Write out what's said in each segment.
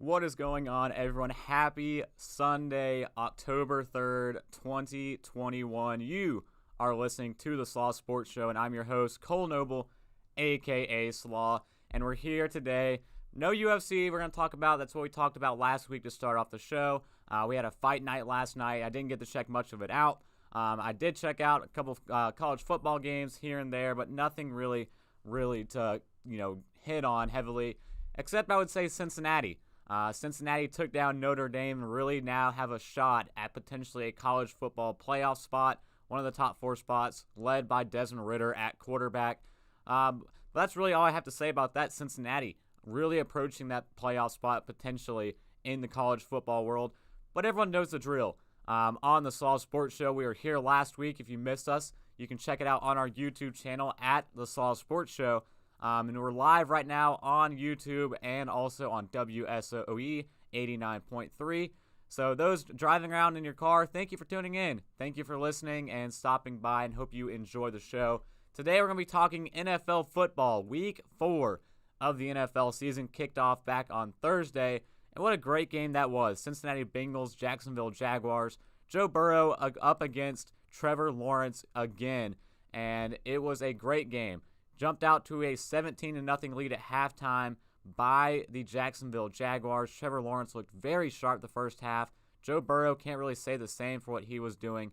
What is going on, everyone? Happy Sunday, October 3rd, 2021. You are listening to the Slaw Sports Show, and I'm your host, Cole Noble, a.k.a. Slaw, and we're here today. No UFC we're going to talk about. That's what we talked about last week to start off the show. We had a fight night last night. I didn't get to check much of it out. I did check out a couple of college football games here and there, but nothing really to, hit on heavily, except I would say Cincinnati. Cincinnati took down Notre Dame and really now have a shot at potentially a college football playoff spot, one of the top 4 spots, led by Desmond Ridder at quarterback. But that's really all I have to say about that. Cincinnati really approaching that playoff spot potentially in the college football world. But everyone knows the drill. On the Slaw Sports Show, we were here last week. If you missed us, you can check it out on our YouTube channel at the Slaw Sports Show. And we're live right now on YouTube and also on WSOE 89.3. So those driving around in your car, thank you for tuning in. Thank you for listening and stopping by, and hope you enjoy the show. Today we're going to be talking NFL football. Week 4 of the NFL season kicked off back on Thursday. And what a great game that was. Cincinnati Bengals, Jacksonville Jaguars. Joe Burrow up against Trevor Lawrence again. And it was a great game. Jumped out to a 17-0 lead at halftime by the Jacksonville Jaguars. Trevor Lawrence looked very sharp the first half. Joe Burrow can't really say the same for what he was doing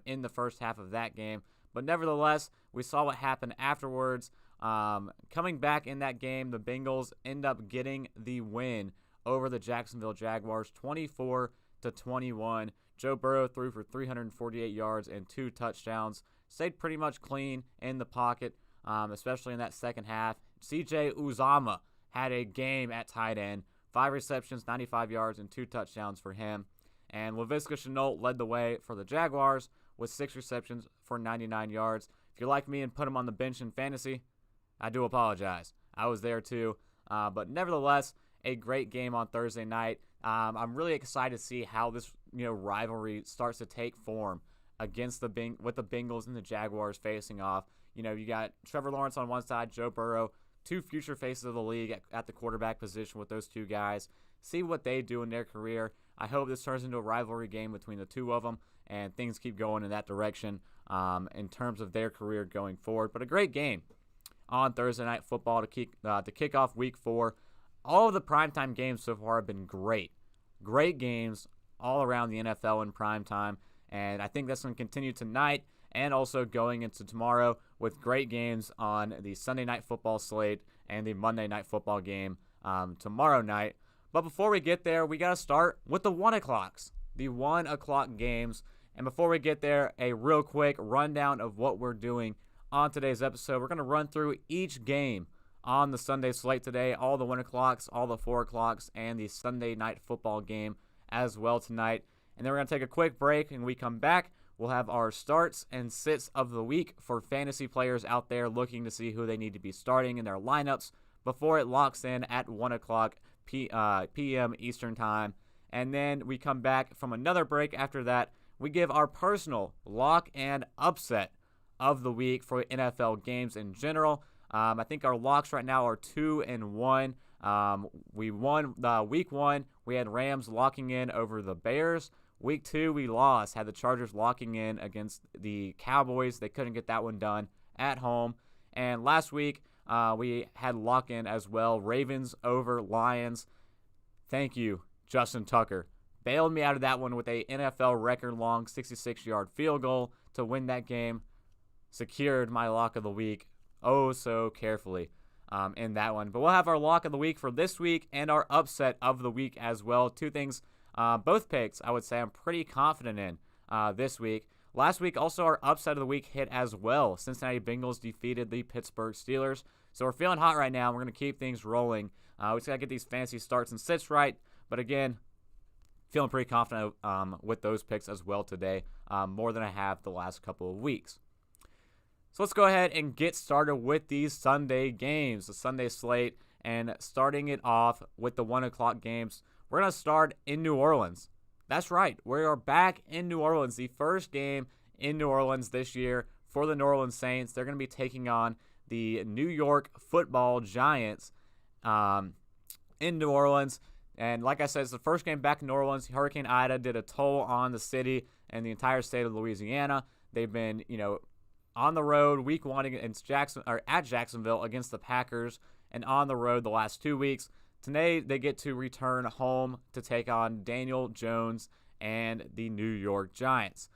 in the first half of that game. But nevertheless, we saw what happened afterwards. Coming back in that game, the Bengals end up getting the win over the Jacksonville Jaguars, 24-21. Joe Burrow threw for 348 yards and 2 touchdowns. Stayed pretty much clean in the pocket. Especially in that second half. C.J. Uzomah had a game at tight end. 5 receptions, 95 yards, and 2 touchdowns for him. And Laviska Shenault led the way for the Jaguars with 6 receptions for 99 yards. If you're like me and put him on the bench in fantasy, I do apologize. I was there too. But nevertheless, a great game on Thursday night. I'm really excited to see how this rivalry starts to take form against with the Bengals and the Jaguars facing off. You got Trevor Lawrence on one side, Joe Burrow, 2 future faces of the league at the quarterback position with those 2 guys. See what they do in their career. I hope this turns into a rivalry game between the 2 of them and things keep going in that direction in terms of their career going forward. But a great game on Thursday Night Football to kick off Week 4. All of the primetime games so far have been great. Great games all around the NFL in primetime. And I think that's going to continue tonight and also going into tomorrow with great games on the Sunday Night Football slate and the Monday Night Football game tomorrow night. But before we get there, we got to start with the 1 o'clocks, the 1 o'clock games. And before we get there, a real quick rundown of what we're doing on today's episode. We're going to run through each game on the Sunday slate today, all the 1 o'clocks, all the 4 o'clocks, and the Sunday Night Football game as well tonight. And then we're going to take a quick break, and when we come back, we'll have our starts and sits of the week for fantasy players out there looking to see who they need to be starting in their lineups before it locks in at 1 o'clock p.m. Eastern Time. And then we come back from another break after that. We give our personal lock and upset of the week for NFL games in general. I think our locks right now are 2-1. We won week 1. We had Rams locking in over the Bears. Week 2, we lost, had the Chargers locking in against the Cowboys. They couldn't get that one done at home. And last week, we had lock-in as well, Ravens over Lions. Thank you, Justin Tucker. Bailed me out of that one with a NFL record-long 66-yard field goal to win that game. Secured my lock of the week oh so carefully in that one. But we'll have our lock of the week for this week and our upset of the week as well. 2 things. Both picks, I would say I'm pretty confident in this week. Last week, also our upset of the week hit as well. Cincinnati Bengals defeated the Pittsburgh Steelers. So we're feeling hot right now. We're going to keep things rolling. We just got to get these fancy starts and sits right. But again, feeling pretty confident with those picks as well today, more than I have the last couple of weeks. So let's go ahead and get started with these Sunday games, the Sunday slate, and starting it off with the 1 o'clock games. We're going to start in New Orleans. That's right. We are back in New Orleans. The first game in New Orleans this year for the New Orleans Saints. They're going to be taking on the New York Football Giants in New Orleans. And like I said, it's the first game back in New Orleans. Hurricane Ida did a toll on the city and the entire state of Louisiana. They've been, on the road week 1 against at Jacksonville against the Packers, and on the road the last 2 weeks. Today they get to return home to take on Daniel Jones and the New York Giants.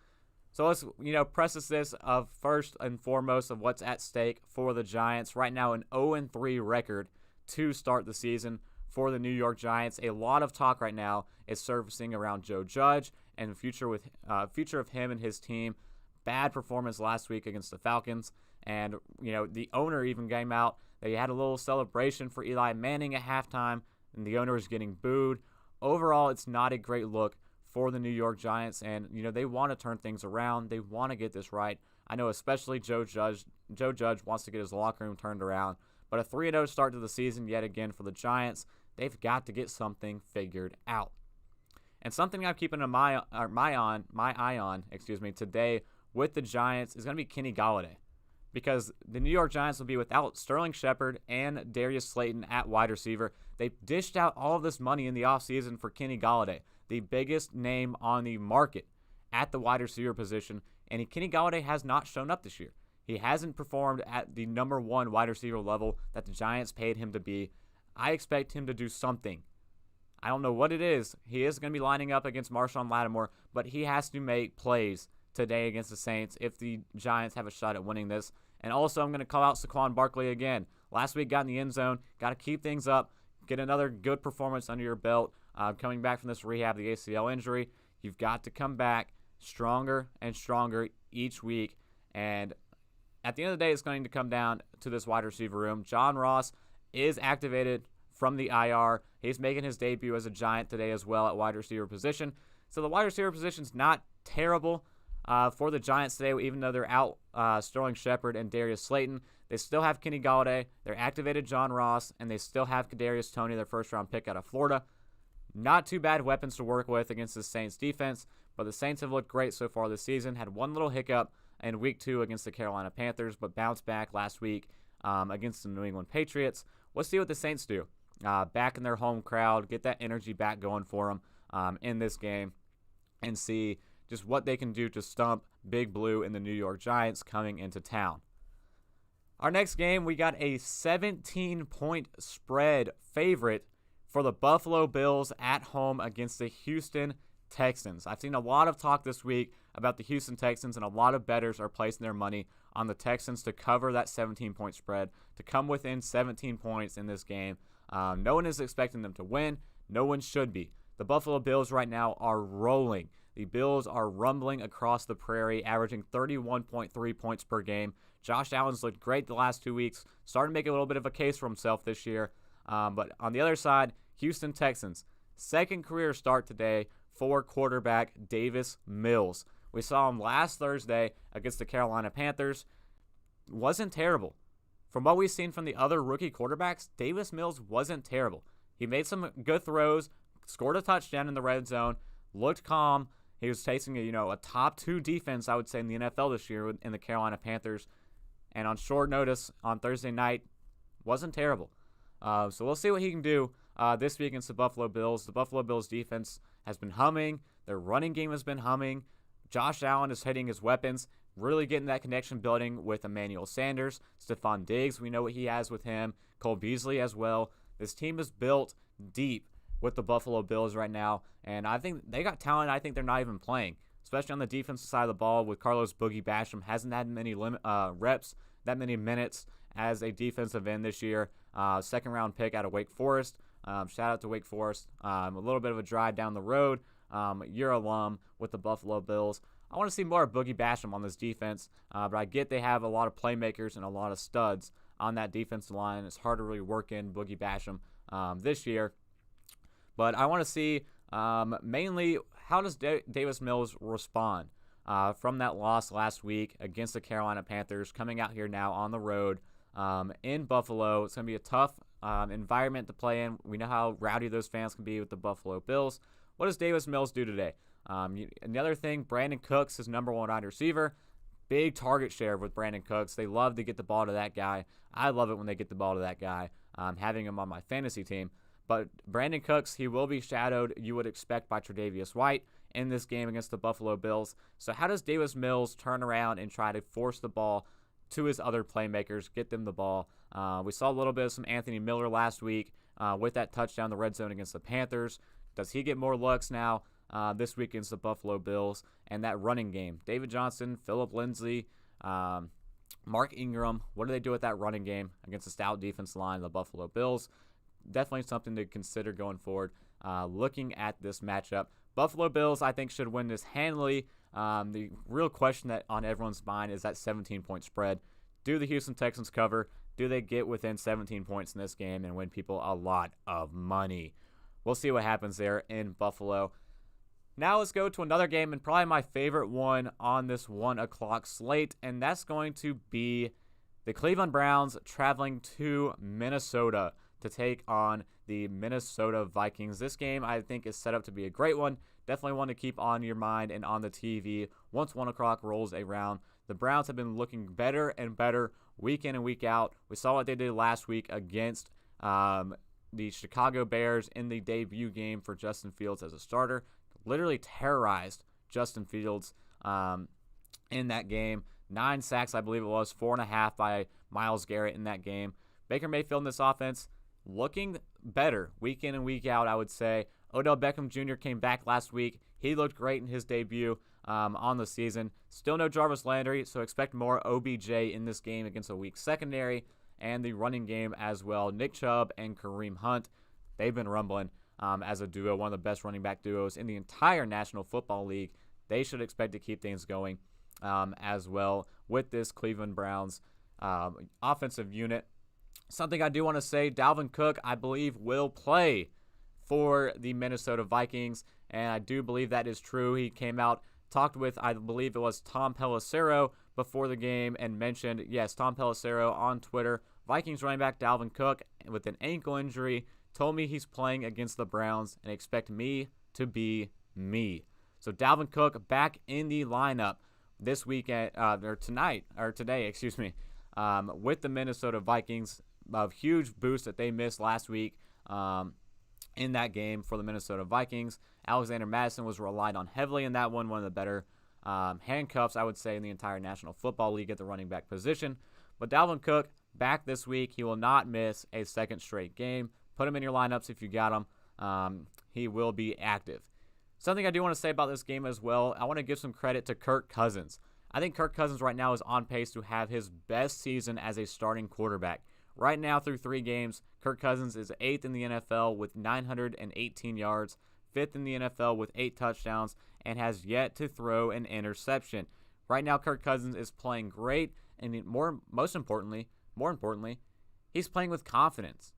So let's, preface this of first and foremost of what's at stake for the Giants. Right now, an 0-3 record to start the season for the New York Giants. A lot of talk right now is surfacing around Joe Judge and the future of him and his team. Bad performance last week against the Falcons, and the owner even came out. They had a little celebration for Eli Manning at halftime, and the owner is getting booed. Overall, it's not a great look for the New York Giants, and they want to turn things around. They want to get this right. I know especially Joe Judge wants to get his locker room turned around, but a 3-0 start to the season yet again for the Giants. They've got to get something figured out. And something I'm keeping my eye on today with the Giants is going to be Kenny Golladay, because the New York Giants will be without Sterling Shepard and Darius Slayton at wide receiver. They dished out all of this money in the offseason for Kenny Golladay, the biggest name on the market at the wide receiver position, and Kenny Golladay has not shown up this year. He hasn't performed at the number 1 wide receiver level that the Giants paid him to be. I expect him to do something. I don't know what it is. He is going to be lining up against Marshawn Lattimore, but he has to make plays today against the Saints if the Giants have a shot at winning this. And also, I'm going to call out Saquon Barkley again. Last week, got in the end zone. Got to keep things up. Get another good performance under your belt. Coming back from this rehab, the ACL injury, you've got to come back stronger and stronger each week. And at the end of the day, it's going to come down to this wide receiver room. John Ross is activated from the IR. He's making his debut as a Giant today as well at wide receiver position. So the wide receiver position's not terrible for the Giants today, even though they're out Sterling Shepard and Darius Slayton. They still have Kenny Golladay. They're activated John Ross, and they still have Kadarius Toney, their first-round pick out of Florida. Not too bad weapons to work with against the Saints defense, but the Saints have looked great so far this season. Had one little hiccup in week 2 against the Carolina Panthers, but bounced back last week against the New England Patriots. Let's see what the Saints do. Back in their home crowd, get that energy back going for them in this game, and see just what they can do to stump Big Blue and the New York Giants coming into town. Our next game, we got a 17-point spread favorite for the Buffalo Bills at home against the Houston Texans. I've seen a lot of talk this week about the Houston Texans, and a lot of bettors are placing their money on the Texans to cover that 17-point spread, to come within 17 points in this game. No one is expecting them to win. No one should be. The Buffalo Bills right now are rolling. The Bills are rumbling across the prairie, averaging 31.3 points per game. Josh Allen's looked great the last 2 weeks, starting to make a little bit of a case for himself this year. But on the other side, Houston Texans, second career start today for quarterback Davis Mills. We saw him last Thursday against the Carolina Panthers. Wasn't terrible. From what we've seen from the other rookie quarterbacks, Davis Mills wasn't terrible. He made some good throws, scored a touchdown in the red zone, looked calm. He was facing a top 2 defense, I would say, in the NFL this year in the Carolina Panthers. And on short notice on Thursday night, wasn't terrible. So we'll see what he can do this week against the Buffalo Bills. The Buffalo Bills defense has been humming. Their running game has been humming. Josh Allen is hitting his weapons, really getting that connection building with Emmanuel Sanders. Stephon Diggs, we know what he has with him. Cole Beasley as well. This team is built deep with the Buffalo Bills right now, and I think they got talent. I think they're not even playing, especially on the defensive side of the ball with Carlos Boogie Basham. Hasn't had many reps, that many minutes as a defensive end this year. Second-round pick out of Wake Forest. Shout out to Wake Forest. A little bit of a drive down the road. You're alum with the Buffalo Bills. I want to see more of Boogie Basham on this defense, but I get they have a lot of playmakers and a lot of studs on that defensive line. It's hard to really work in Boogie Basham this year. But I want to see mainly how does Davis Mills respond from that loss last week against the Carolina Panthers, coming out here now on the road in Buffalo. It's going to be a tough environment to play in. We know how rowdy those fans can be with the Buffalo Bills. What does Davis Mills do today? Another thing, Brandon Cooks is number 1 wide receiver. Big target share with Brandon Cooks. They love to get the ball to that guy. I love it when they get the ball to that guy, having him on my fantasy team. But Brandon Cooks, he will be shadowed, you would expect, by Tre'Davious White in this game against the Buffalo Bills. So how does Davis Mills turn around and try to force the ball to his other playmakers, get them the ball? We saw a little bit of some Anthony Miller last week with that touchdown in the red zone against the Panthers. Does he get more looks now this week against the Buffalo Bills? And that running game, David Johnson, Phillip Lindsay, Mark Ingram, what do they do with that running game against the stout defense line of the Buffalo Bills? Definitely something to consider going forward. Looking at this matchup, Buffalo Bills, I think, should win this handily. The real question that on everyone's mind is that 17-point spread. Do the Houston Texans cover? Do they get within 17 points in this game and win people a lot of money? We'll see what happens there in Buffalo. Now let's go to another game, and probably my favorite one on this 1 o'clock slate, and that's going to be the Cleveland Browns traveling to Minnesota to take on the Minnesota Vikings. This game, I think, is set up to be a great one. Definitely one to keep on your mind and on the TV once 1 o'clock rolls around. The Browns have been looking better and better week in and week out. We saw what they did last week against the Chicago Bears in the debut game for Justin Fields as a starter. Literally terrorized Justin Fields in that game. 9 sacks, I believe it was, 4.5 by Myles Garrett in that game. Baker Mayfield in this offense looking better week in and week out, I would say. Odell Beckham Jr. came back last week. He looked great in his debut on the season. Still no Jarvis Landry, so expect more OBJ in this game against a weak secondary, and the running game as well. Nick Chubb and Kareem Hunt, they've been rumbling as a duo, one of the best running back duos in the entire National Football League. They should expect to keep things going as well with this Cleveland Browns offensive unit. Something I do want to say, Dalvin Cook, I believe, will play for the Minnesota Vikings, and I do believe that is true. He came out, talked with, I believe it was Tom Pelissero before the game, and mentioned, yes, Tom Pelissero on Twitter, Vikings running back Dalvin Cook with an ankle injury, told me he's playing against the Browns and expect me to be me. So Dalvin Cook back in the lineup this weekend, or today, with the Minnesota Vikings. A huge boost that they missed last week in that game for the Minnesota Vikings. Alexander Madison was relied on heavily in that one of the better handcuffs, I would say, in the entire National Football League at the running back position. But Dalvin Cook back this week. He will not miss a second straight game. Put him in your lineups if you got him. He will be active. Something I do want to say about this game as well, I want to give some credit to Kirk Cousins. I think Kirk Cousins right now is on pace to have his best season as a starting quarterback. Right now, through 3 games, Kirk Cousins is 8th in the NFL with 918 yards, 5th in the NFL with 8 touchdowns, and has yet to throw an interception. Right now, Kirk Cousins is playing great, and more importantly, he's playing with confidence.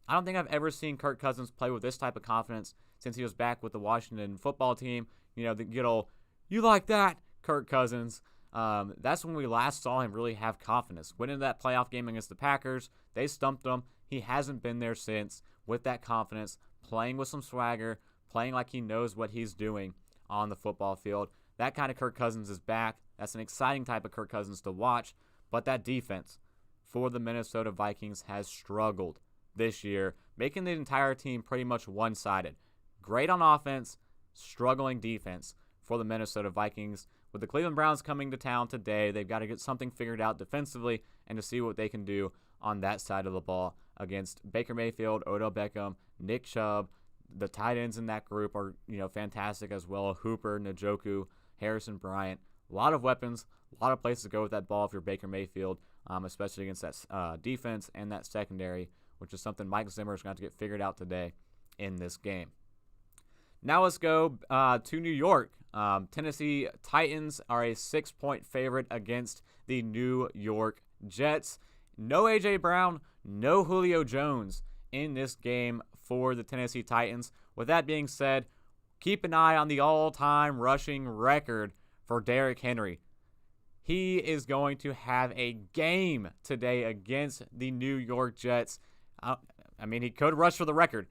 I don't think I've ever seen Kirk Cousins play with this type of confidence since he was back with the Washington football team. You know, the good old, you like that, Kirk Cousins. That's when we last saw him really have confidence. Went into that playoff game against the Packers. They stumped him. He hasn't been there since with that confidence, playing with some swagger, playing like he knows what he's doing on the football field. That kind of Kirk Cousins is back. That's an exciting type of Kirk Cousins to watch. But that defense for the Minnesota Vikings has struggled this year, making the entire team pretty much one-sided. Great on offense, struggling defense for the Minnesota Vikings. With the Cleveland Browns coming to town today, they've got to get something figured out defensively and to see what they can do on that side of the ball against Baker Mayfield, Odell Beckham, Nick Chubb. The tight ends in that group are, fantastic as well. Hooper, Njoku, Harrison Bryant. A lot of weapons, a lot of places to go with that ball if you're Baker Mayfield, especially against that defense and that secondary, which is something Mike Zimmer is going to have to get figured out today in this game. Now let's go to New York. Tennessee Titans are a 6-point favorite against the New York Jets. No A.J. Brown, no Julio Jones in this game for the Tennessee Titans. With that being said, keep an eye on the all-time rushing record for Derrick Henry. He is going to have a game today against the New York Jets. He could rush for the record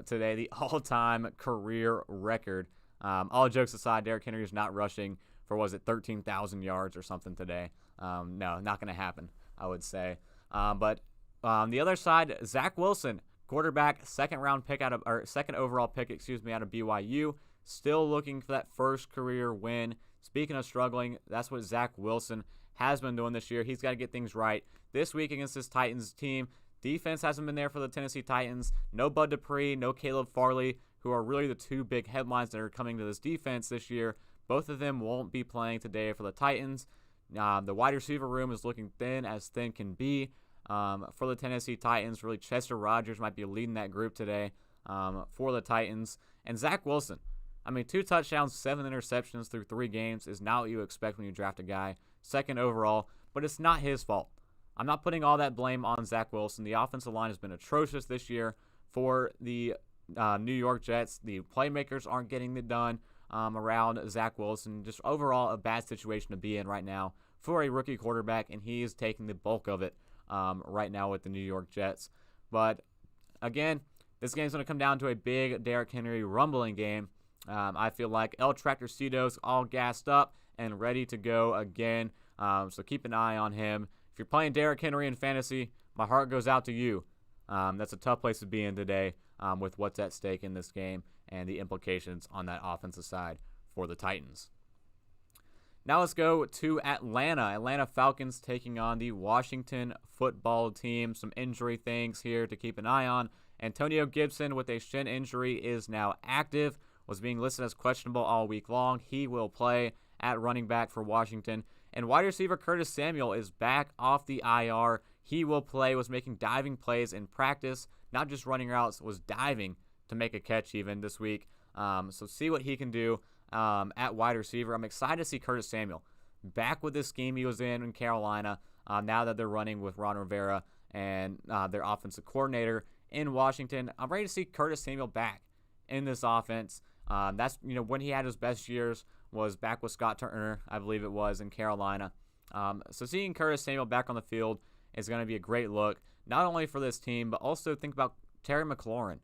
today, the all-time career record. All jokes aside, Derrick Henry is not rushing for, 13,000 yards or something today. No, not going to happen, I would say. But on the other side, Zach Wilson, Quarterback, second overall pick, out of BYU. Still looking for that first career win. Speaking of struggling, that's what Zach Wilson has been doing this year. He's got to get things right. This week against this Titans team, defense hasn't been there for the Tennessee Titans. No Bud Dupree, no Caleb Farley, who are really the two big headlines that are coming to this defense this year. Both of them won't be playing today for the Titans. The wide receiver room is looking thin as thin can be for the Tennessee Titans. Really, Chester Rogers might be leading that group today for the Titans. And Zach Wilson, 2 touchdowns, 7 interceptions through 3 games is not what you expect when you draft a guy second overall, but it's not his fault. I'm not putting all that blame on Zach Wilson. The offensive line has been atrocious this year for the New York Jets. The playmakers aren't getting it done around Zach Wilson. Just overall a bad situation to be in right now for a rookie quarterback, and he is taking the bulk of it right now with the New York Jets. But again, this game's going to come down to a big Derrick Henry rumbling game. I feel like El Tractorcito's all gassed up and ready to go again. So keep an eye on him. If you're playing Derrick Henry in fantasy, my heart goes out to you. That's a tough place to be in today with what's at stake in this game and the implications on that offensive side for the Titans. Now let's go to Atlanta. Atlanta Falcons taking on the Washington football team. Some injury things here to keep an eye on. Antonio Gibson with a shin injury is now active. Was being listed as questionable all week long. He will play at running back for Washington. And wide receiver Curtis Samuel is back off the IR. He will play, was making diving plays in practice, not just running routes, was diving to make a catch even this week. So see what he can do at wide receiver. I'm excited to see Curtis Samuel back with this scheme he was in Carolina, now that they're running with Ron Rivera and their offensive coordinator in Washington. I'm ready to see Curtis Samuel back in this offense. That's when he had his best years was back with Scott Turner, I believe it was, in Carolina. So seeing Curtis Samuel back on the field is going to be a great look, not only for this team, but also think about Terry McLaurin.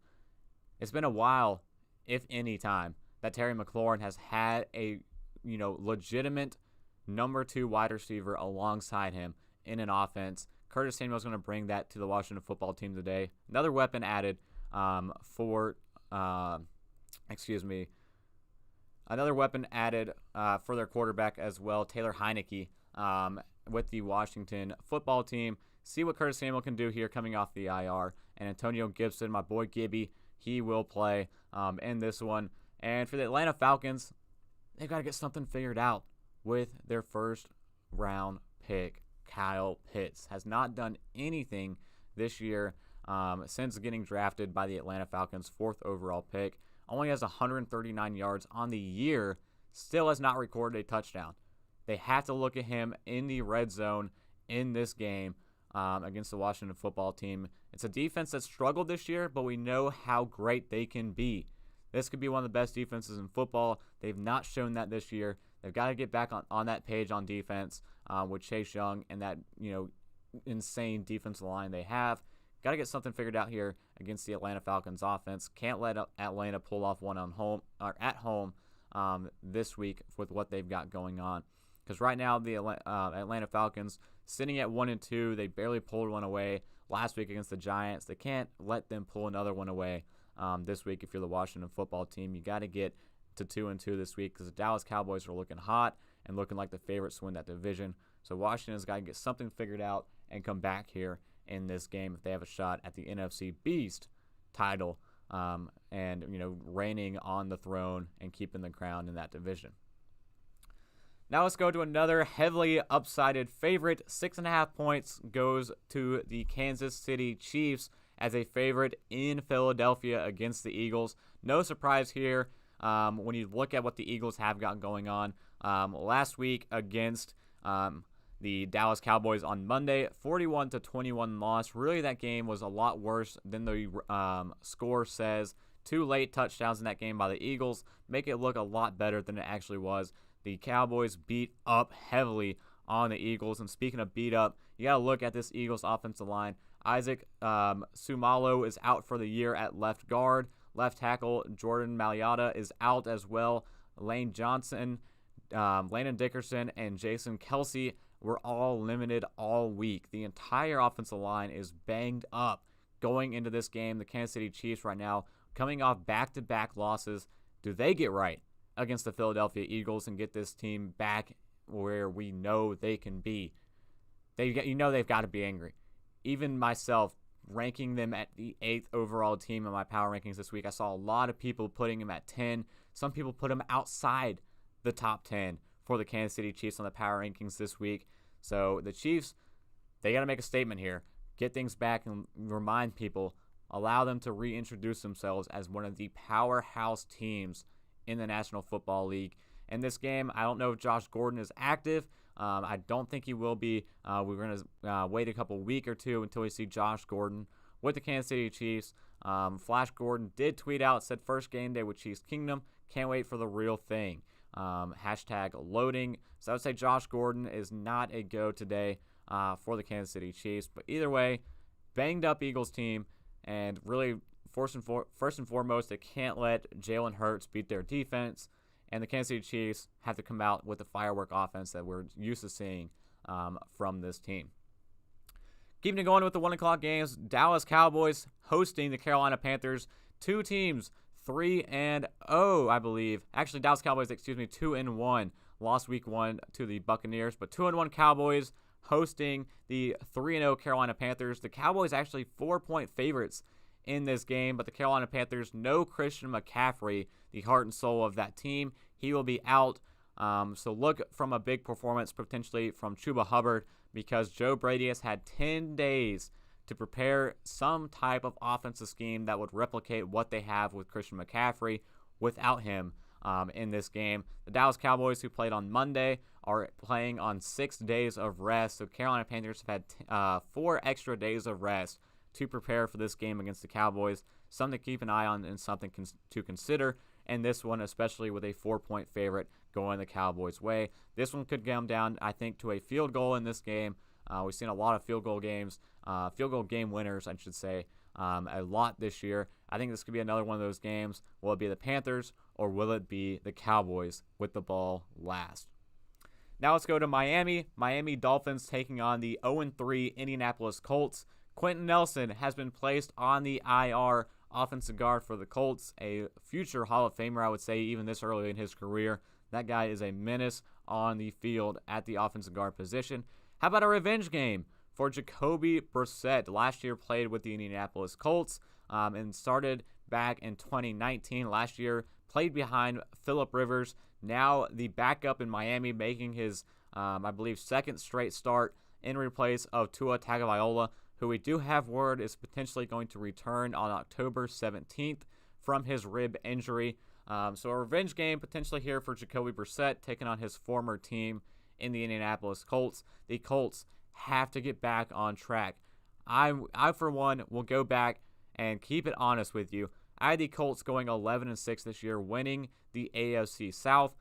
It's been a while, if any time, that Terry McLaurin has had a legitimate number 2 wide receiver alongside him in an offense. Curtis Samuel is going to bring that to the Washington football team today. Another weapon added for their quarterback as well, Taylor Heineke, with the Washington football team. See what Curtis Samuel can do here coming off the IR. And Antonio Gibson, my boy Gibby, he will play in this one. And for the Atlanta Falcons, they've got to get something figured out with their first round pick. Kyle Pitts has not done anything this year since getting drafted by the Atlanta Falcons, 4th overall pick. Only has 139 yards on the year, still has not recorded a touchdown. They have to look at him in the red zone in this game against the Washington football team. It's a defense that struggled this year, but we know how great they can be. This could be one of the best defenses in football. They've not shown that this year. They've got to get back on that page on defense with Chase Young and that insane defensive line they have. Got to get something figured out here against the Atlanta Falcons offense. Can't let Atlanta pull off one at home this week with what they've got going on. Because right now the Atlanta Falcons sitting at 1-2, they barely pulled one away last week against the Giants. They can't let them pull another one away this week. If you're the Washington football team, you got to get to 2-2 this week because the Dallas Cowboys are looking hot and looking like the favorites to win that division. So Washington's got to get something figured out and come back here in this game if they have a shot at the NFC Beast title and reigning on the throne and keeping the crown in that division. Now let's go to another heavily upsided favorite. 6.5 points goes to the Kansas City Chiefs as a favorite in Philadelphia against the Eagles. No surprise here when you look at what the Eagles have got going on. Last week against the Dallas Cowboys on Monday, 41-21 loss. Really, that game was a lot worse than the score says. 2 late touchdowns in that game by the Eagles make it look a lot better than it actually was. The Cowboys beat up heavily on the Eagles. And speaking of beat up, you got to look at this Eagles offensive line. Isaac Sumalo is out for the year at left guard. Left tackle Jordan Mailata is out as well. Lane Johnson, Landon Dickerson, and Jason Kelsey were all limited all week. The entire offensive line is banged up going into this game. The Kansas City Chiefs right now coming off back-to-back losses. Do they get right against the Philadelphia Eagles and get this team back where we know they can be? They've got to be angry. Even myself, ranking them at the 8th overall team in my power rankings this week, I saw a lot of people putting them at 10. Some people put them outside the top 10 for the Kansas City Chiefs on the power rankings this week. So the Chiefs, they got to make a statement here. Get things back and remind people, allow them to reintroduce themselves as one of the powerhouse teams in the National Football League. In this game, I don't know if Josh Gordon is active. I don't think he will be. We're going to wait a couple week or two until we see Josh Gordon with the Kansas City Chiefs. Flash Gordon did tweet out, said first game day with Chiefs Kingdom. Can't wait for the real thing. Hashtag loading. So I would say Josh Gordon is not a go today for the Kansas City Chiefs. But either way, banged up Eagles team. And really, first and foremost, they can't let Jalen Hurts beat their defense. And the Kansas City Chiefs have to come out with the firework offense that we're used to seeing from this team. Keeping it going with the 1 o'clock games, Dallas Cowboys hosting the Carolina Panthers. Two teams, 3-0, I believe. Actually, Dallas Cowboys, 2-1. Lost week 1 to the Buccaneers. But 2-1 Cowboys hosting the 3-0 Carolina Panthers. The Cowboys actually 4-point favorites in this game, but the Carolina Panthers, no Christian McCaffrey, the heart and soul of that team. He will be out. So look from a big performance potentially from Chubb Hubbard, because Joe Brady has had 10 days to prepare some type of offensive scheme that would replicate what they have with Christian McCaffrey without him in this game. The Dallas Cowboys, who played on Monday, are playing on 6 days of rest. So Carolina Panthers have had 4 extra days of rest to prepare for this game against the Cowboys. Something to keep an eye on and something to consider. And this one, especially with a 4-point favorite going the Cowboys' way. This one could come down, I think, to a field goal in this game. We've seen a lot of field goal game winners, I should say, a lot this year. I think this could be another one of those games. Will it be the Panthers or will it be the Cowboys with the ball last? Now let's go to Miami. Miami Dolphins taking on the 0-3 Indianapolis Colts. Quentin Nelson has been placed on the IR, offensive guard for the Colts, a future Hall of Famer, I would say, even this early in his career. That guy is a menace on the field at the offensive guard position. How about a revenge game for Jacoby Brissette? Last year played with the Indianapolis Colts and started back in 2019. Last year played behind Phillip Rivers. Now the backup in Miami, making his, I believe, second straight start in replace of Tua Tagovailoa, who we do have word is potentially going to return on October 17th from his rib injury. So a revenge game potentially here for Jacoby Brissette, taking on his former team in the Indianapolis Colts. The Colts have to get back on track. I for one, will go back and keep it honest with you. I had the Colts going 11-6 this year, winning the AFC South.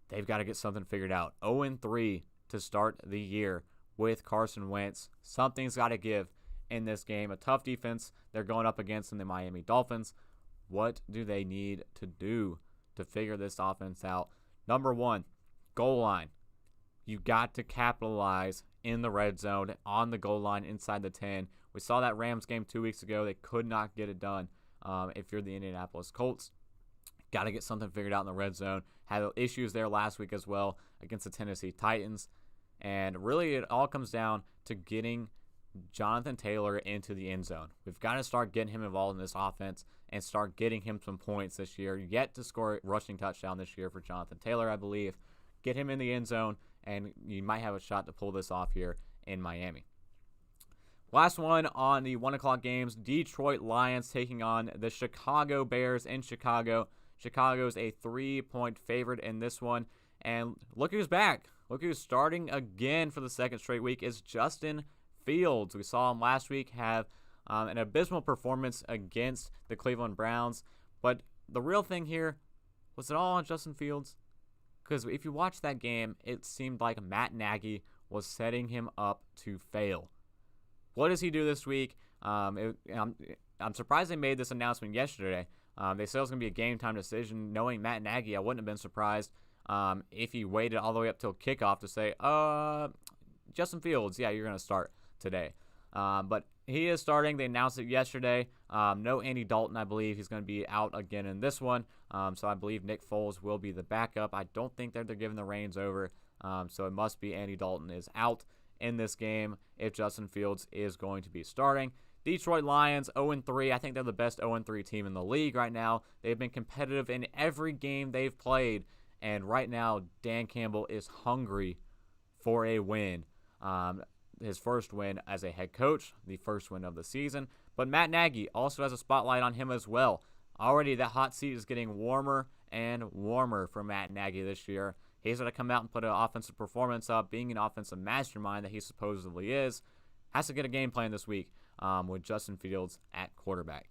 They've got to get something figured out. 0-3 to start the year with Carson Wentz. Something's got to give in this game. A tough defense they're going up against in the Miami Dolphins. What do they need to do to figure this offense out? Number one, goal line. You got to capitalize in the red zone, on the goal line, inside the 10. We saw that Rams game 2 weeks ago. They could not get it done. If you're the Indianapolis Colts, got to get something figured out in the red zone. Had issues there last week as well against the Tennessee Titans. And really, it all comes down to getting Jonathan Taylor into the end zone. We've got to start getting him involved in this offense and start getting him some points this year. Yet to score a rushing touchdown this year for Jonathan Taylor, I believe. Get him in the end zone, and you might have a shot to pull this off here in Miami. Last one on the 1 o'clock games, Detroit Lions taking on the Chicago Bears in Chicago. Chicago's a 3-point favorite in this one. And look who's back. Look who's starting again for the second straight week is Justin Fields. We saw him last week have an abysmal performance against the Cleveland Browns. But the real thing here, was it all on Justin Fields? Because if you watch that game, it seemed like Matt Nagy was setting him up to fail. What does he do this week? I'm surprised they made this announcement yesterday. They said it was going to be a game-time decision. Knowing Matt Nagy, I wouldn't have been surprised if he waited all the way up till kickoff to say, Justin Fields, yeah, you're going to start today. But He is starting. They announced it yesterday. No Andy Dalton, I believe. He's going to be out again in this one. So I believe Nick Foles will be the backup. I don't think they're giving the reins over. So it must be Andy Dalton is out in this game if Justin Fields is going to be starting. Detroit Lions 0-3. I think they're the best 0-3 team in the league right now. They've been competitive in every game they've played. And right now, Dan Campbell is hungry for a win. His first win as a head coach, the first win of the season. But Matt Nagy also has a spotlight on him as well. Already that hot seat is getting warmer and warmer for Matt Nagy this year. He's going to come out and put an offensive performance up, being an offensive mastermind that he supposedly is. Has to get a game plan this week with Justin Fields at quarterback.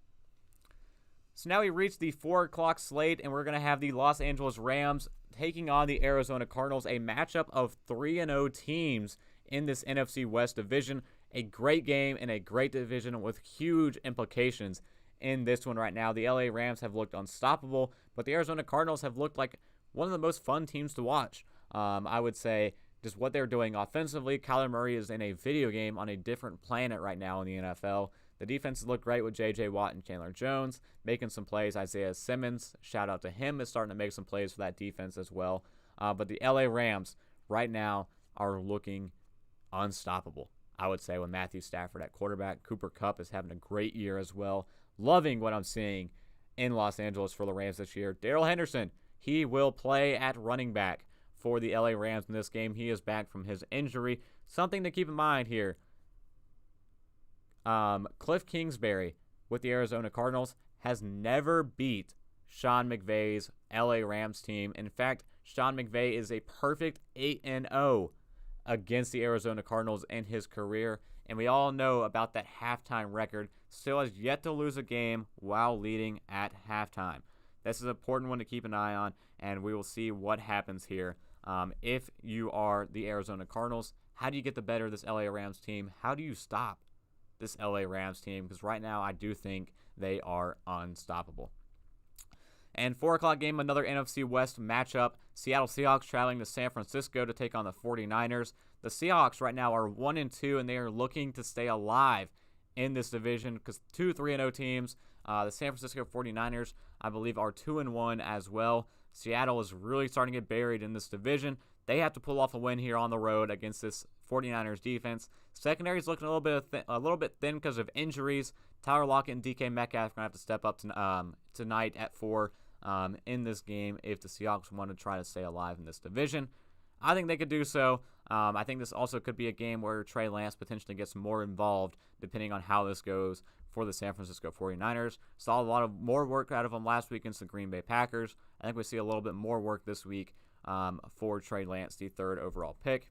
So now we reach the 4 o'clock slate, and we're going to have the Los Angeles Rams taking on the Arizona Cardinals, a matchup of 3-0 teams in this NFC West division. A great game and a great division with huge implications in this one right now. The LA Rams have looked unstoppable, but the Arizona Cardinals have looked like one of the most fun teams to watch. I would say just what they're doing offensively. Kyler Murray is in a video game on a different planet right now in the NFL. The defenses look great with J.J. Watt and Chandler Jones making some plays. Isaiah Simmons, shout out to him, is starting to make some plays for that defense as well. But the LA Rams right now are looking unstoppable, I would say, with Matthew Stafford at quarterback. Cooper Kupp is having a great year as well. Loving what I'm seeing in Los Angeles for the Rams this year. Darrell Henderson, he will play at running back for the LA Rams in this game. He is back from his injury. Something to keep in mind here. Cliff Kingsbury with the Arizona Cardinals has never beat Sean McVay's LA Rams team. In fact, Sean McVay is a perfect 8-0 against the Arizona Cardinals in his career. And we all know about that halftime record. Still has yet to lose a game while leading at halftime. This is an important one to keep an eye on, and we will see what happens here. If you are the Arizona Cardinals, how do you get the better of this LA Rams team? How do you stop this LA Rams team? Because right now I do think they are unstoppable. And 4 o'clock game, another NFC West matchup. Seattle Seahawks traveling to San Francisco to take on the 49ers. The Seahawks right now are 1-2, and they are looking to stay alive in this division because 2 3-0 teams. The San Francisco 49ers, I believe, are 2-1 as well. Seattle is really starting to get buried in this division. They have to pull off a win here on the road against this 49ers defense. Secondary is looking a little bit thin because of injuries. Tyler Lockett and DK Metcalf are going to have to step up tonight at 4 in this game if the Seahawks want to try to stay alive in this division. I think they could do so. I think this also could be a game where Trey Lance potentially gets more involved depending on how this goes for the San Francisco 49ers. Saw a lot of more work out of them last week against the Green Bay Packers. I think we see a little bit more work this week for Trey Lance, the 3rd overall pick.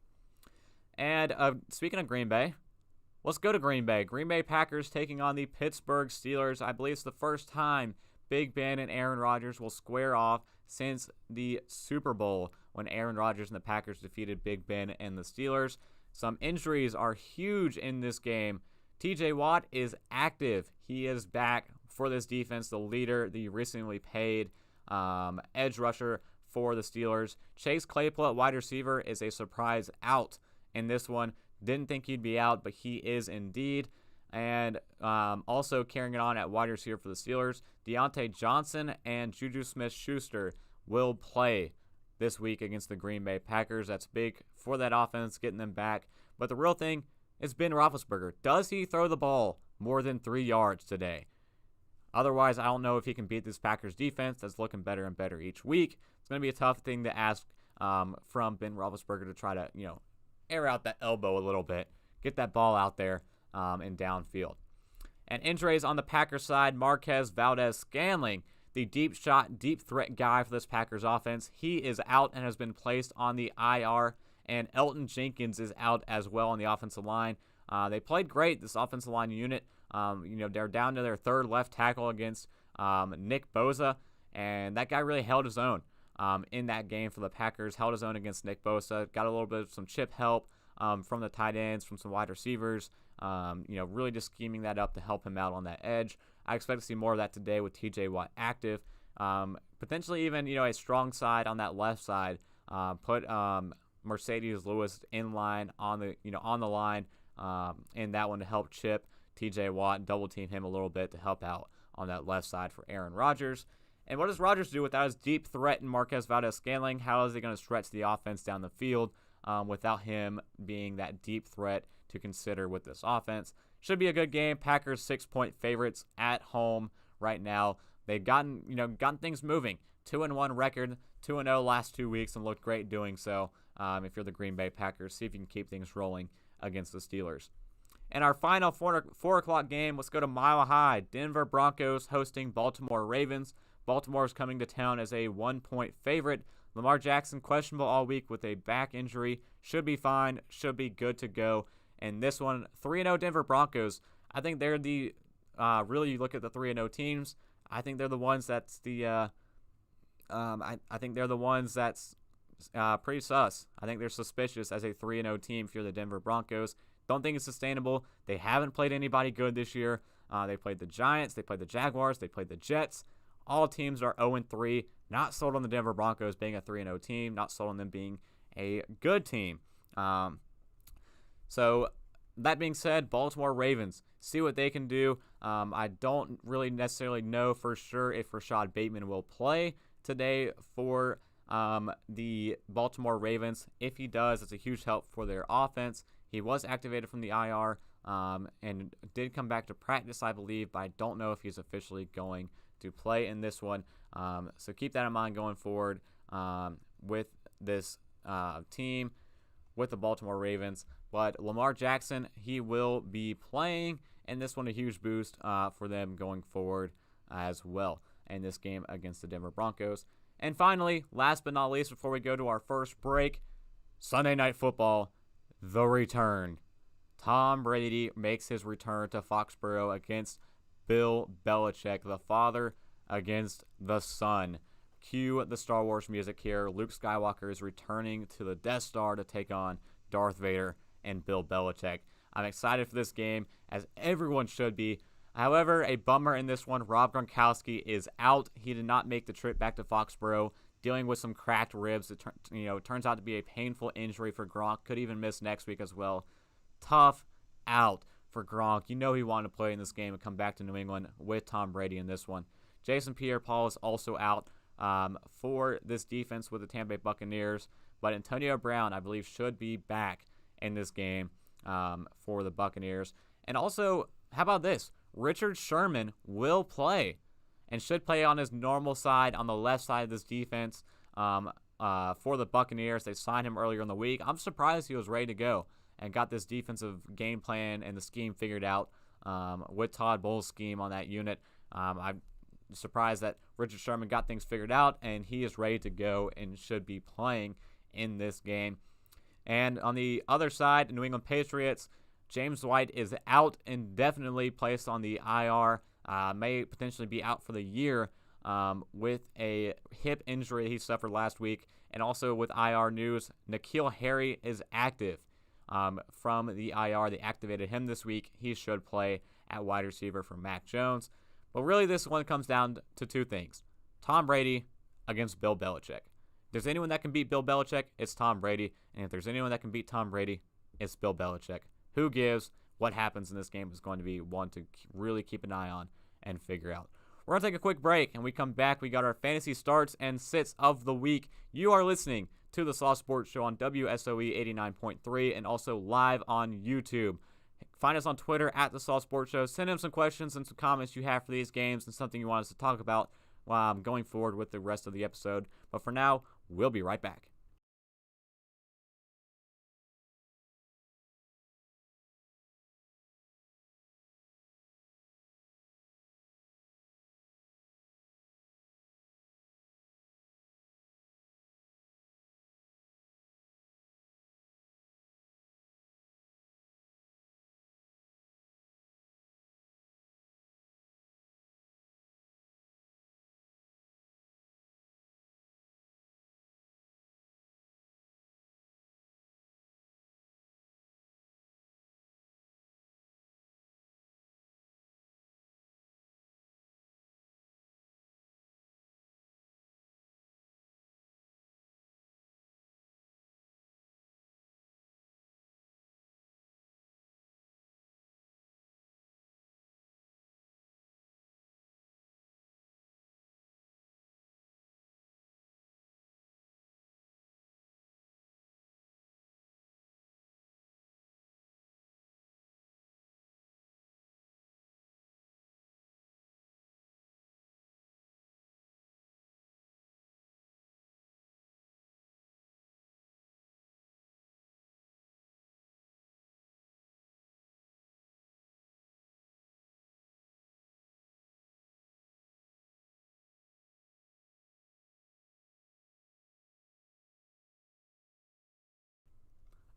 And speaking of Green Bay, let's go to Green Bay. Green Bay Packers taking on the Pittsburgh Steelers. I believe it's the first time Big Ben and Aaron Rodgers will square off since the Super Bowl when Aaron Rodgers and the Packers defeated Big Ben and the Steelers. Some injuries are huge in this game. TJ Watt is active. He is back for this defense, the leader, the recently paid edge rusher for the Steelers. Chase Claypool at wide receiver is a surprise out in this one. Didn't think he'd be out, but he is indeed. And also carrying it on at wide receiver for the Steelers, Deontay Johnson and Juju Smith-Schuster will play this week against the Green Bay Packers. That's big for that offense, getting them back. But the real thing is Ben Roethlisberger. Does he throw the ball more than 3 yards today? Otherwise, I don't know if he can beat this Packers defense that's looking better and better each week. It's going to be a tough thing to ask from Ben Roethlisberger to try to, air out that elbow a little bit, get that ball out there and downfield. And injuries on the Packers side, Marquez Valdez-Scantling, the deep shot, deep threat guy for this Packers offense. He is out and has been placed on the IR. And Elton Jenkins is out as well on the offensive line. They played great, this offensive line unit. They're down to their 3rd left tackle against Nick Bosa. And that guy really held his own in that game for the Packers. Held his own against Nick Bosa. Got a little bit of some chip help from the tight ends, from some wide receivers. Really just scheming that up to help him out on that edge. I expect to see more of that today with TJ Watt active. Potentially even, a strong side on that left side. Put Mercedes Lewis in line on the line in that one to help chip TJ Watt, double team him a little bit to help out on that left side for Aaron Rodgers. And what does Rodgers do without his deep threat in Marquez Valdez-Scantling? How is he going to stretch the offense down the field without him being that deep threat to consider with this offense? Should be a good game. Packers 6-point favorites at home right now. They've gotten things moving. 2-1 record, 2-0 last 2 weeks, and looked great doing so. If you're the Green Bay Packers, see if you can keep things rolling against the Steelers. And our final 4 o'clock game, let's go to Mile High. Denver Broncos hosting Baltimore Ravens. Baltimore is coming to town as a 1-point favorite. Lamar Jackson questionable all week with a back injury. Should be fine. Should be good to go. And this one, 3-0 Denver Broncos. I think they're the really, you look at the 3-0 teams. I think they're the ones that's the I think they're the ones that's pretty sus. I think they're suspicious as a 3-0 team if you're the Denver Broncos. Don't think it's sustainable. They haven't played anybody good this year. They played the Giants. They played the Jaguars. They played the Jets. All teams are 0-3. Not sold on the Denver Broncos being a 3-0 team. Not sold on them being a good team. So that being said, Baltimore Ravens, see what they can do. I don't really necessarily know for sure if Rashad Bateman will play today for the Baltimore Ravens. If he does, it's a huge help for their offense. He was activated from the IR and did come back to practice, I believe, but I don't know if he's officially going to play in this one. So keep that in mind going forward with this team, with the Baltimore Ravens. But Lamar Jackson, he will be playing, and this one a huge boost for them going forward as well in this game against the Denver Broncos. And finally, last but not least, before we go to our first break, Sunday Night Football, the return. Tom Brady makes his return to Foxborough against Bill Belichick, the father against the son. Cue the Star Wars music here. Luke Skywalker is returning to the Death Star to take on Darth Vader and Bill Belichick. I'm excited for this game, as everyone should be. However, a bummer in this one, Rob Gronkowski is out. He did not make the trip back to Foxborough, dealing with some cracked ribs. It turns out to be a painful injury for Gronk. Could even miss next week as well. Tough out for Gronk. You know he wanted to play in this game and come back to New England with Tom Brady in this one. Jason Pierre-Paul is also out for this defense with the Tampa Bay Buccaneers. But Antonio Brown, I believe, should be back in this game for the Buccaneers. And also, how about this? Richard Sherman will play and should play on his normal side on the left side of this defense for the Buccaneers. They signed him earlier in the week. I'm surprised he was ready to go and got this defensive game plan and the scheme figured out with Todd Bowles' scheme on that unit. I'm surprised that Richard Sherman got things figured out, and he is ready to go and should be playing in this game. And on the other side, New England Patriots, James White is out indefinitely, placed on the IR, may potentially be out for the year with a hip injury he suffered last week. And also with IR news, N'Keal Harry is active from the IR. They activated him this week. He should play at wide receiver for Mac Jones. But really this one comes down to two things. Tom Brady against Bill Belichick. If there's anyone that can beat Bill Belichick, it's Tom Brady. And if there's anyone that can beat Tom Brady, it's Bill Belichick. Who gives? What happens in this game is going to be one to really keep an eye on and figure out. We're going to take a quick break, and we come back. We got our fantasy starts and sits of the week. You are listening to the Saw Sports Show on WSOE 89.3 and also live on YouTube. Find us on Twitter at the Saw Sports Show. Send in some questions and some comments you have for these games and something you want us to talk about going forward with the rest of the episode. But for now, we'll be right back.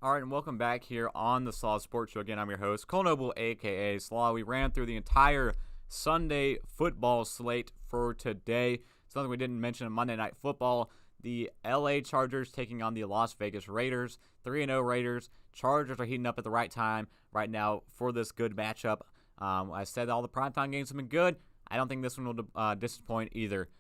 All right, and welcome back here on the Slaw Sports Show. Again, I'm your host, Cole Noble, a.k.a. Slaw. We ran through the entire Sunday football slate for today. Something we didn't mention on Monday Night Football, the L.A. Chargers taking on the Las Vegas Raiders. 3-0 Raiders. Chargers are heating up at the right time right now for this good matchup. I said all the primetime games have been good. I don't think this one will disappoint either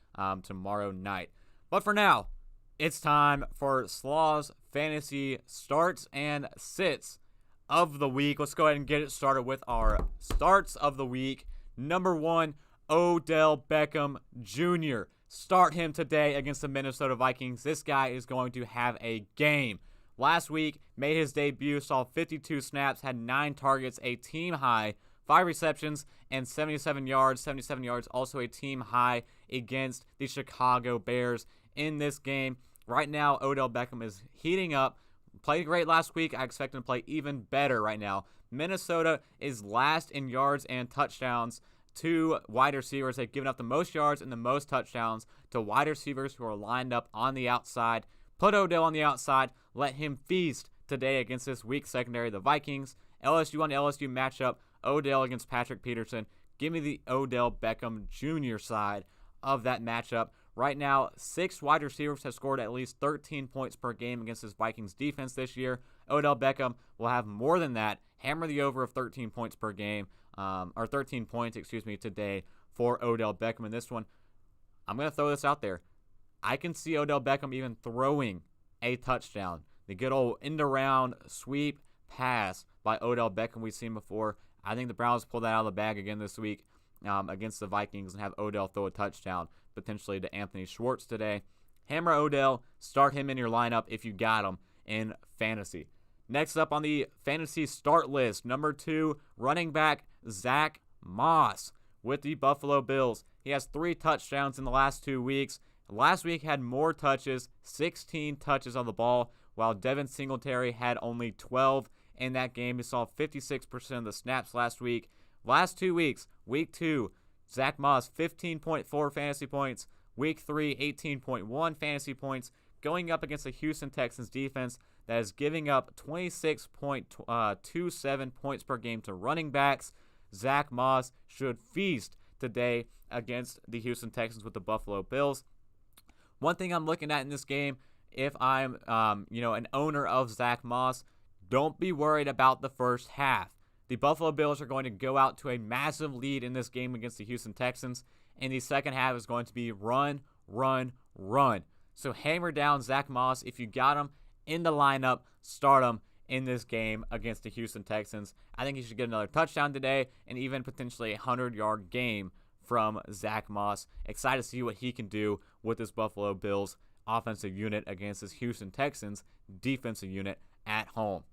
tomorrow night. But for now, it's time for Slaw's Fantasy Starts and Sits of the Week. Let's go ahead and get it started with our Starts of the Week. Number 1, Odell Beckham Jr. Start him today against the Minnesota Vikings. This guy is going to have a game. Last week, made his debut, saw 52 snaps, had 9 targets, a team high, 5 receptions, and 77 yards. 77 yards, also a team high against the Chicago Bears in this game. Right now, Odell Beckham is heating up. Played great last week. I expect him to play even better right now. Minnesota is last in yards and touchdowns to wide receivers. They've given up the most yards and the most touchdowns to wide receivers who are lined up on the outside. Put Odell on the outside. Let him feast today against this weak secondary, the Vikings. LSU on LSU matchup. Odell against Patrick Peterson. Give me the Odell Beckham Jr. side of that matchup. Right now, 6 wide receivers have scored at least 13 points per game against this Vikings defense this year. Odell Beckham will have more than that. Hammer the over of 13 points per game, or 13 points, today for Odell Beckham in this one. I'm going to throw this out there. I can see Odell Beckham even throwing a touchdown. The good old end-around sweep pass by Odell Beckham we've seen before. I think the Browns pull that out of the bag again this week against the Vikings and have Odell throw a touchdown, potentially to Anthony Schwartz today. Hammer Odell. Start him in your lineup if you got him in fantasy. Next up on the fantasy start list, number 2, running back Zach Moss with the Buffalo Bills. He has 3 touchdowns in the last 2 weeks. Last week had more touches, 16 touches on the ball, while Devin Singletary had only 12 in that game. He saw 56% of the snaps last week. Last 2 weeks, week 2, Zach Moss, 15.4 fantasy points. Week 3, 18.1 fantasy points. Going up against the Houston Texans defense that is giving up 26.27 points per game to running backs. Zach Moss should feast today against the Houston Texans with the Buffalo Bills. One thing I'm looking at in this game, if I'm an owner of Zach Moss, don't be worried about the first half. The Buffalo Bills are going to go out to a massive lead in this game against the Houston Texans, and the second half is going to be run, run, run. So hammer down Zach Moss. If you got him in the lineup, start him in this game against the Houston Texans. I think he should get another touchdown today and even potentially a 100-yard game from Zach Moss. Excited to see what he can do with this Buffalo Bills offensive unit against this Houston Texans defensive unit at home.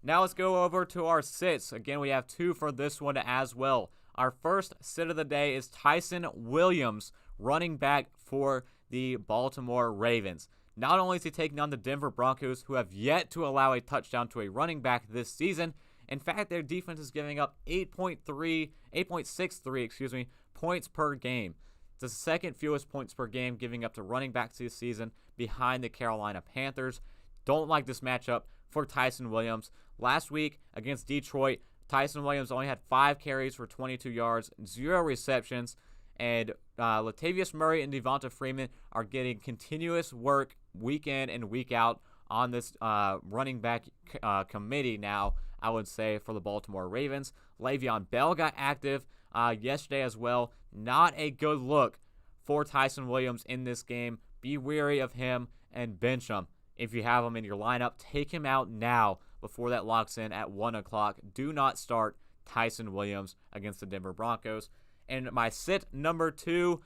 Now let's go over to our sits. Again, we have 2 for this one as well. Our first sit of the day is Tyson Williams, running back for the Baltimore Ravens. Not only is he taking on the Denver Broncos, who have yet to allow a touchdown to a running back this season. In fact, their defense is giving up 8.63 points per game. It's the second fewest points per game giving up to running backs this season behind the Carolina Panthers. Don't like this matchup for Tyson Williams. Last week against Detroit, Tyson Williams only had 5 carries for 22 yards, 0 receptions, and Latavius Murray and Devonta Freeman are getting continuous work week in and week out on this running back committee now, I would say, for the Baltimore Ravens. Le'Veon Bell got active yesterday as well. Not a good look for Tyson Williams in this game. Be wary of him and bench him. If you have him in your lineup, take him out now before that locks in at 1 o'clock. Do not start Tyson Williams against the Denver Broncos. And my sit number 2,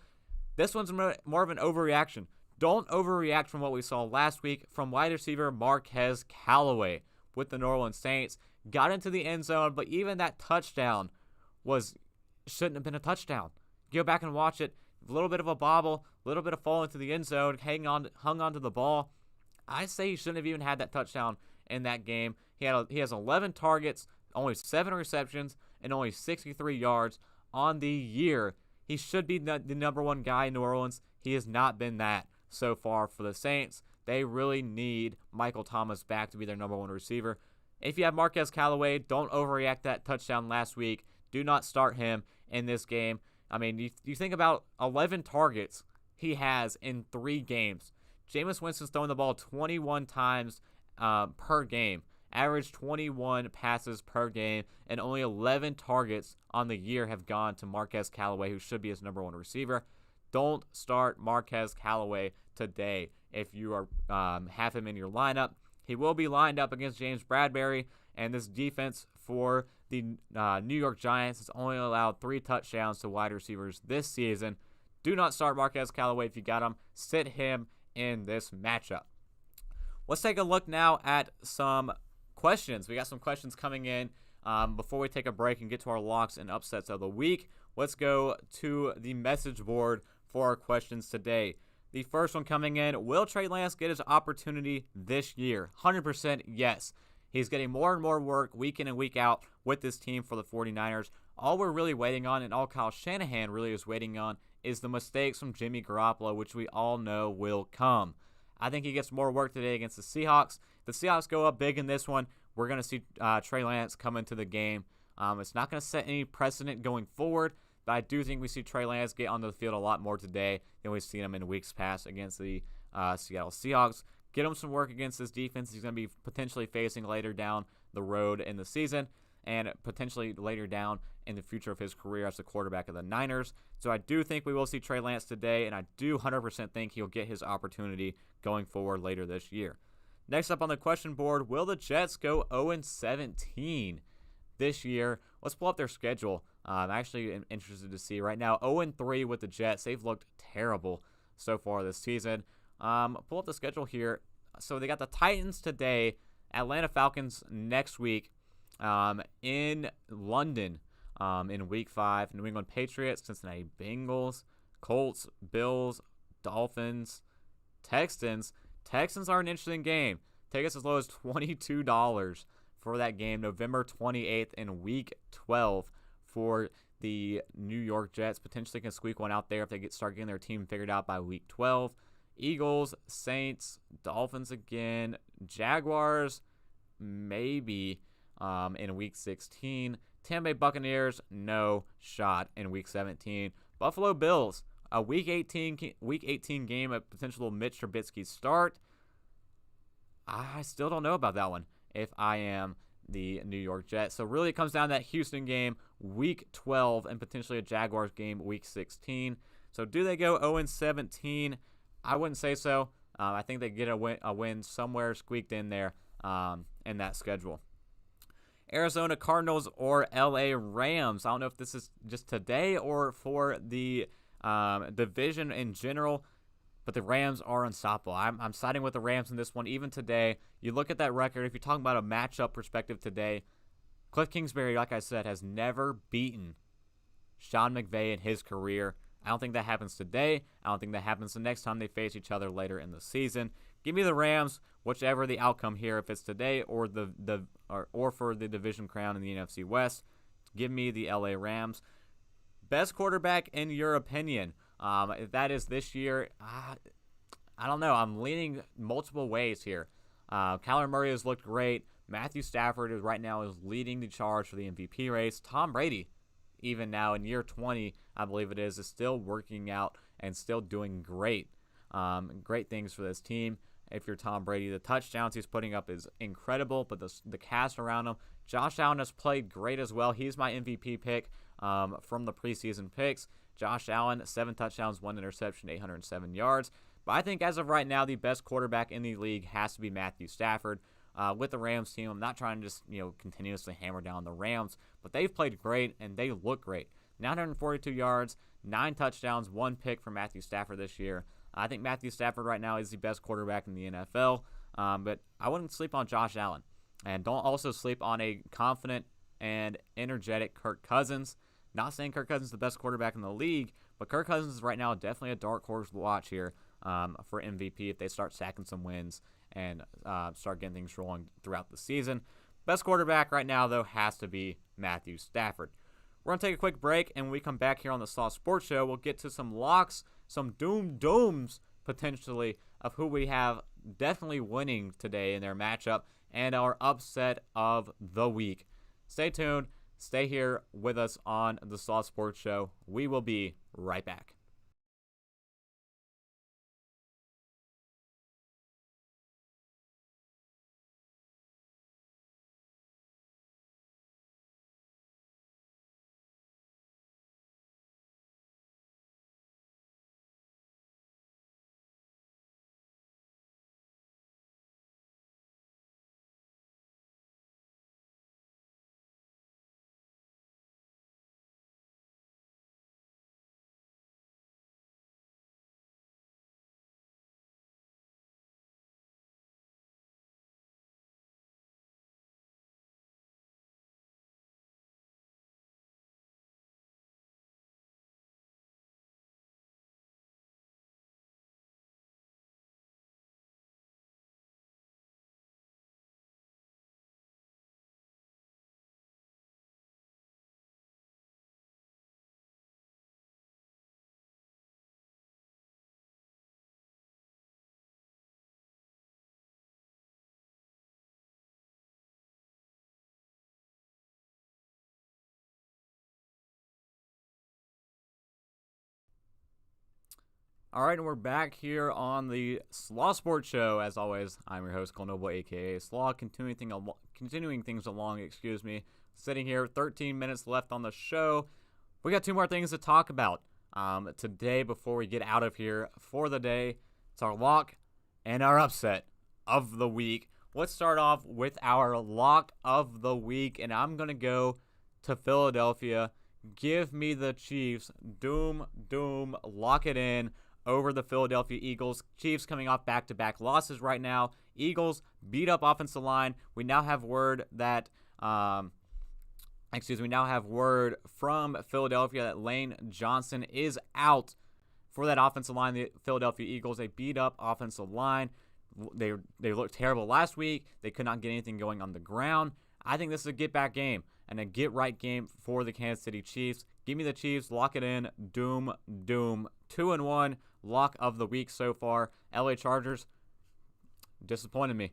this one's more of an overreaction. Don't overreact from what we saw last week from wide receiver Marquez Callaway with the New Orleans Saints. Got into the end zone, but even that touchdown shouldn't have been a touchdown. Go back and watch it. A little bit of a bobble, a little bit of fall into the end zone, hung on to the ball. I say he shouldn't have even had that touchdown in that game. He has 11 targets, only 7 receptions, and only 63 yards on the year. He should be the number 1 guy in New Orleans. He has not been that so far for the Saints. They really need Michael Thomas back to be their number one receiver. If you have Marquez Callaway, don't overreact that touchdown last week. Do not start him in this game. I mean, you think about 11 targets he has in 3 games. Jameis Winston's throwing the ball 21 times per game. Average 21 passes per game, and only 11 targets on the year have gone to Marquez Callaway, who should be his number one receiver. Don't start Marquez Callaway today if you are have him in your lineup. He will be lined up against James Bradberry, and this defense for the New York Giants has only allowed 3 touchdowns to wide receivers this season. Do not start Marquez Callaway if you got him. Sit him in this matchup. Let's take a look now at some questions. We got some questions coming in before we take a break and get to our locks and upsets of the week. Let's go to the message board for our questions today. The first one coming in, will Trey Lance get his opportunity this year? 100% yes. He's getting more and more work week in and week out with this team for the 49ers. All we're really waiting on, and all Kyle Shanahan really is waiting on, is the mistakes from Jimmy Garoppolo, which we all know will come. I think he gets more work today against the Seahawks. If the Seahawks go up big in this one, we're going to see Trey Lance come into the game. It's not going to set any precedent going forward, but I do think we see Trey Lance get onto the field a lot more today than we've seen him in weeks past against the Seattle Seahawks. Get him some work against this defense he's going to be potentially facing later down the road in the season and potentially later down in the future of his career as the quarterback of the Niners. So I do think we will see Trey Lance today, and I do 100% think he'll get his opportunity going forward later this year. Next up on the question board, will the Jets go 0-17 this year? Let's pull up their schedule. I'm actually interested to see right now. 0-3 with the Jets. They've looked terrible so far this season. Pull up the schedule here. So they got the Titans today, Atlanta Falcons next week, in London in Week 5, New England Patriots, Cincinnati Bengals, Colts, Bills, Dolphins, Texans. Texans are an interesting game. Take us as low as $22 for that game, November 28th in Week 12 for the New York Jets. Potentially can squeak one out there if they start getting their team figured out by Week 12. Eagles, Saints, Dolphins again, Jaguars, maybe in Week 16. Tampa Bay Buccaneers, no shot in Week 17. Buffalo Bills, a Week 18 game, a potential Mitch Trubisky start. I still don't know about that one if I am the New York Jets. So really it comes down to that Houston game, Week 12, and potentially a Jaguars game, Week 16. So do they go 0-17? I wouldn't say so. I think they get a win somewhere squeaked in there in that schedule. Arizona Cardinals or LA Rams. I don't know if this is just today or for the division in general, but the Rams are unstoppable. I'm siding with the Rams in this one. Even today, you look at that record, if you're talking about a matchup perspective today, Cliff Kingsbury, like I said, has never beaten Sean McVay in his career. I don't think that happens today. I don't think that happens the next time they face each other later in the season. Give me the Rams, whichever the outcome here, if it's today or or for the division crown in the NFC West. Give me the LA Rams. Best quarterback in your opinion? If that is this year, I don't know. I'm leaning multiple ways here. Kyler Murray has looked great. Matthew Stafford right now is leading the charge for the MVP race. Tom Brady, even now in year 20, I believe it is still working out and still doing great. Great things for this team. If you're Tom Brady, the touchdowns he's putting up is incredible, but the cast around him. Josh Allen has played great as well. He's my MVP pick from the preseason picks. Josh Allen, 7 touchdowns, 1 interception, 807 yards. But I think as of right now, the best quarterback in the league has to be Matthew Stafford. With the Rams team, I'm not trying to just continuously hammer down the Rams, but they've played great and they look great. 942 yards, 9 touchdowns, 1 pick for Matthew Stafford this year. I think Matthew Stafford right now is the best quarterback in the NFL, but I wouldn't sleep on Josh Allen. And don't also sleep on a confident and energetic Kirk Cousins. Not saying Kirk Cousins is the best quarterback in the league, but Kirk Cousins is right now definitely a dark horse watch here for MVP if they start sacking some wins and start getting things rolling throughout the season. Best quarterback right now, though, has to be Matthew Stafford. We're going to take a quick break, and when we come back here on the Slaw Sports Show, we'll get to some locks, some dooms, potentially, of who we have definitely winning today in their matchup and our upset of the week. Stay tuned. Stay here with us on the Sloth Sports Show. We will be right back. All right, and we're back here on the Slaw Sports Show. As always, I'm your host, Cole Noble, a.k.a. Slaw, continuing things along, Sitting here, 13 minutes left on the show. We got two more things to talk about today before we get out of here for the day. It's our lock and our upset of the week. Let's start off with our lock of the week, and I'm going to go to Philadelphia. Give me the Chiefs. Doom, lock it in over the Philadelphia Eagles. Chiefs coming off back-to-back losses right now. Eagles beat up offensive line. We now have word that, we now have word from Philadelphia that Lane Johnson is out for that offensive line. The Philadelphia Eagles, they beat up offensive line. They looked terrible last week. They could not get anything going on the ground. I think this is a get-back game and a get-right game for the Kansas City Chiefs. Give me the Chiefs. Lock it in. Doom. 2-1. Lock of the week so far. LA Chargers disappointed me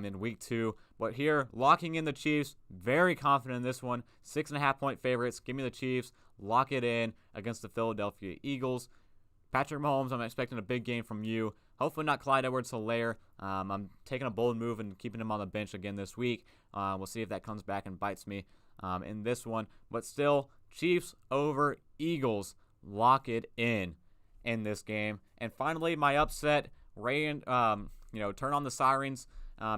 in week 2. But here, locking in the Chiefs. Very confident in this one. 6.5-point favorites. Give me the Chiefs. Lock it in against the Philadelphia Eagles. Patrick Mahomes, I'm expecting a big game from you. Hopefully not Clyde Edwards-Helaire. I'm taking a bold move and keeping him on the bench again this week. We'll see if that comes back and bites me in this one. But still, Chiefs over Eagles. Lock it in this game. And finally, my upset, turn on the sirens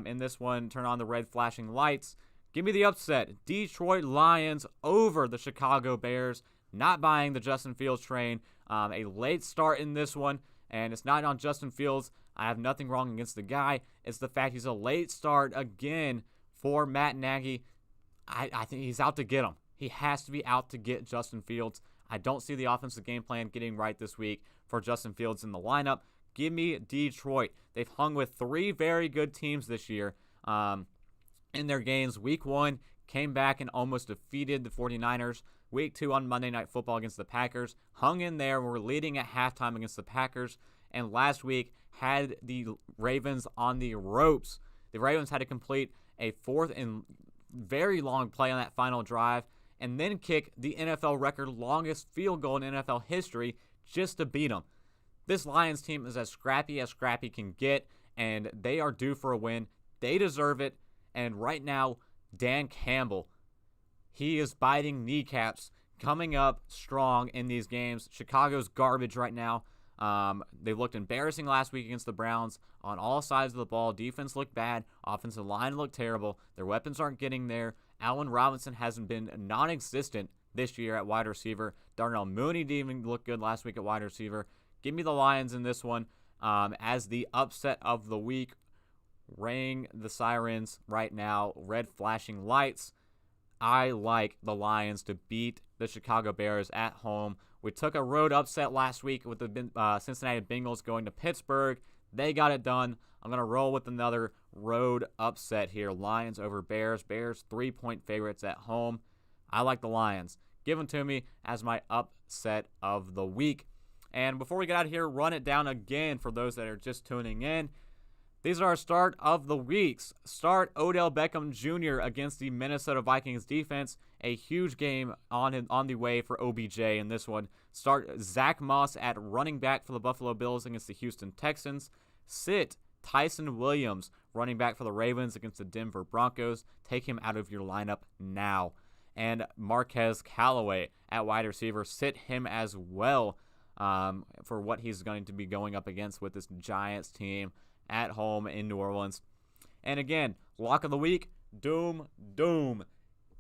in this one. Turn on the red flashing lights. Give me the upset. Detroit Lions over the Chicago Bears. Not buying the Justin Fields train. A late start in this one, and it's not on Justin Fields. I have nothing wrong against the guy. It's the fact he's a late start again for Matt Nagy. I think he's out to get him. He has to be out to get Justin Fields. I don't see the offensive game plan getting right this week for Justin Fields in the lineup. Give me Detroit. They've hung with 3 very good teams this year in their games. Week 1 came back and almost defeated the 49ers. Week 2 on Monday Night Football against the Packers. Hung in there. We're leading at halftime against the Packers. And last week had the Ravens on the ropes. The Ravens had to complete a 4th and very long play on that final drive and then kick the NFL record longest field goal in NFL history just to beat them. This Lions team is as scrappy can get, and they are due for a win. They deserve it. And right now, Dan Campbell, he is biting kneecaps, coming up strong in these games. Chicago's garbage right now. They looked embarrassing last week against the Browns on all sides of the ball. Defense looked bad. Offensive line looked terrible. Their weapons aren't getting there. Allen Robinson hasn't been non-existent this year at wide receiver. Darnell Mooney didn't even look good last week at wide receiver. Give me the Lions in this one as the upset of the week. Ring the sirens right now. Red flashing lights. I like the Lions to beat the Chicago Bears at home. We took a road upset last week with the Cincinnati Bengals going to Pittsburgh. They got it done. I'm going to roll with another road upset here. Lions over Bears. Bears 3-point favorites at home. I like the Lions. Give them to me as my upset of the week. And before we get out of here, run it down again for those that are just tuning in. These are our start of the weeks. Start Odell Beckham Jr. against the Minnesota Vikings defense. A huge game on the way for OBJ in this one. Start Zach Moss at running back for the Buffalo Bills against the Houston Texans. Sit Tyson Williams, running back for the Ravens against the Denver Broncos. Take him out of your lineup now. And Marquez Callaway at wide receiver. Sit him as well for what he's going to be going up against with this Giants team at home in New Orleans. And again, lock of the week, doom.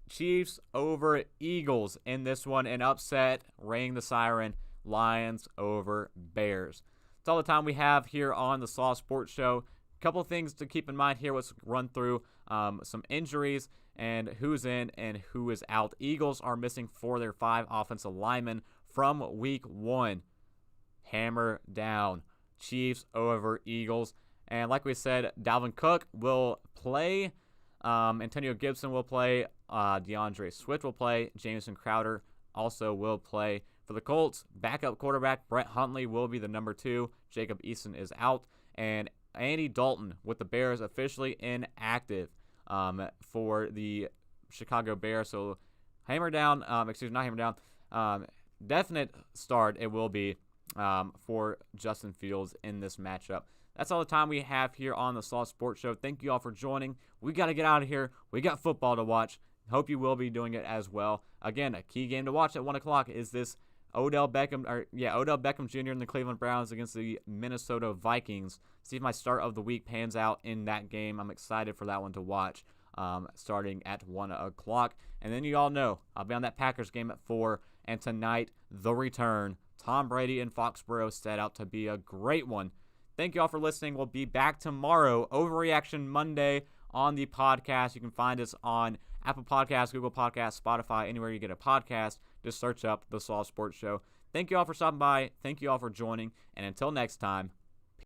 Chiefs over Eagles in this one. An upset, ringing the siren, Lions over Bears. That's all the time we have here on the Slaw Sports Show. A couple things to keep in mind here. Let's run through some injuries and who's in and who is out. Eagles are missing 4 of their 5 offensive linemen from week 1. Hammer down. Chiefs over Eagles. And like we said, Dalvin Cook will play. Antonio Gibson will play. DeAndre Swift will play. Jamison Crowder also will play. For the Colts, backup quarterback Brett Hundley will be the number 2. Jacob Eason is out. And Andy Dalton with the Bears officially inactive for the Chicago Bears. So definite start it will be for Justin Fields in this matchup. That's all the time we have here on the Slaw Sports Show. Thank you all for joining. We got to get out of here. We got football to watch. Hope you will be doing it as well. Again, a key game to watch at 1 o'clock is this Odell Beckham Jr. and the Cleveland Browns against the Minnesota Vikings. See if my start of the week pans out in that game. I'm excited for that one to watch starting at 1 o'clock. And then you all know I'll be on that Packers game at 4. And tonight, the return. Tom Brady and Foxborough set out to be a great one. Thank you all for listening. We'll be back tomorrow, Overreaction Monday, on the podcast. You can find us on Apple Podcasts, Google Podcasts, Spotify, anywhere you get a podcast. Just search up The Slaw Sports Show. Thank you all for stopping by. Thank you all for joining. And until next time,